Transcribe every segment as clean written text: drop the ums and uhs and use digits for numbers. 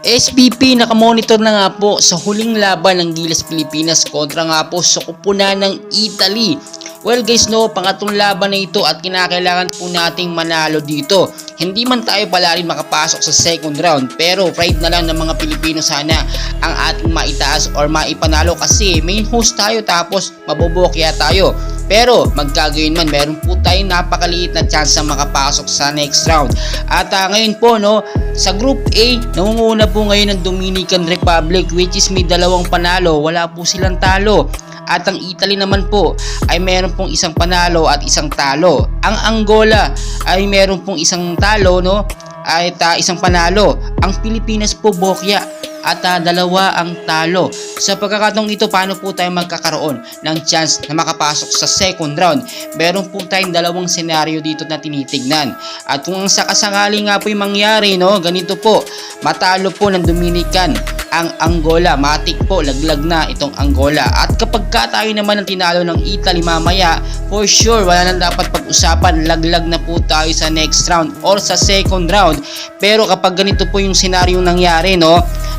SBP nakamonitor na nga po sa huling laban ng Gilas Pilipinas kontra nga po sa kupunan ng Italy. Well guys, pangatlong laban na ito at kinakailangan po nating manalo dito. Hindi man tayo pala rin makapasok sa second round, pero pride na lang ng mga Pilipino sana ang ating maitaas or maipanalo kasi main host tayo tapos mabobokya tayo. Pero magkagayon man, meron po tayong napakaliit na chance na makapasok sa next round. At ngayon po sa Group A, nangunguna po ngayon ng Dominican Republic, which is may dalawang panalo, wala po silang talo. At ang Italy naman po ay meron pong isang panalo at isang talo. Ang Angola ay meron pong isang talo at isang panalo. Ang Pilipinas po bokya at dalawa ang talo. Sa pagkakataong ito, paano po tayo magkakaroon ng chance na makapasok sa second round? Meron po tayong dalawang senaryo dito na tinitignan. At kung sakasakali nga po yung mangyari, ganito po, matalo po ng Dominican ang Angola, matik po, laglag na itong Angola. At kapag tayo naman ang tinalo ng Italy mamaya, for sure wala nang dapat pag-usapan, laglag na po tayo sa next round or sa second round. Pero kapag ganito po yung senaryo nangyari,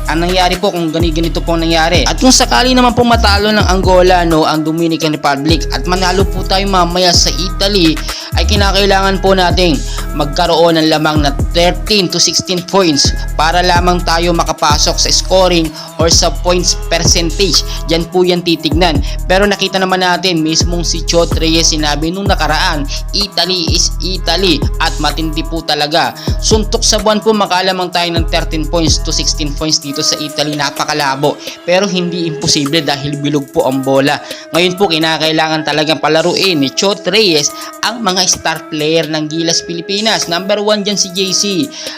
ang nangyari po kung ganito po nangyari. At kung sakali naman po matalo ng Angola ang Dominican Republic at manalo po tayo mamaya sa Italy, ay kinakailangan po nating magkaroon ng lamang na 13 to 16 points para lamang tayo makapasok sa scoring or sa points percentage. Diyan po yan titignan. Pero nakita naman natin mismong si Chot Reyes sinabi nung nakaraan, Italy is Italy at matindi po talaga. Suntok sa buwan po makalamang tayo ng 13 points to 16 points dito sa Italy, napakalabo. Pero hindi imposible dahil bilog po ang bola. Ngayon po kinakailangan talagang palaruin ni Chot Reyes ang mga star player ng Gilas Pilipinas. Number 1 dyan si JC.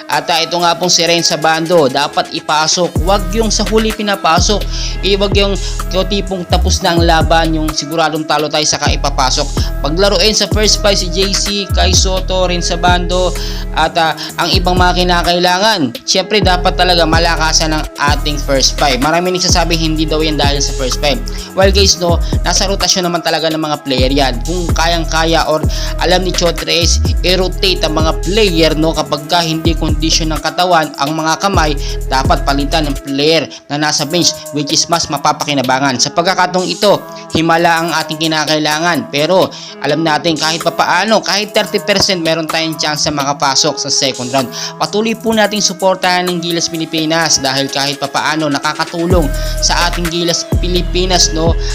At ito nga pong si Ren sa bando. Dapat ipasok. Huwag yung sa huli pinapasok. Huwag yung tipong tapos na ang laban, yung siguradong talo tayo saka ipapasok. Paglaruin sa first 5 si JC, Kai Soto, Ren sa bando. At ang ibang mga kinakailangan, syempre dapat talaga malakasan ng ating first 5. Marami nagsasabi hindi daw yan dahil sa first 5. Well guys, nasa rotasyon naman talaga ng mga player yan. Kung kayang-kaya or alam ni Chot Reyes, i-rotate ang mga player kapag hindi condition ng katawan ang mga kamay, dapat palitan ng player na nasa bench, which is mas mapapakinabangan. Sa pagkakataong ito, himala ang ating kinakailangan, pero alam natin kahit papaano, kahit 30% meron tayong chance na makapasok sa second round. Patuloy po nating suportahan ng Gilas Pilipinas dahil kahit papaano nakakatulong sa ating Gilas Pilipinas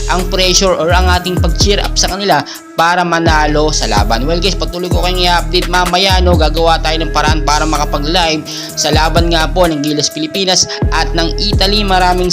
ang pressure or ang ating pag-cheer up sa kanila para manalo sa laban. Well guys, patuloy ko kayong i-update mamaya, gagawa tayo ng paraan para makapag-live sa laban nga po ng Gilas Pilipinas at ng Italy. Maraming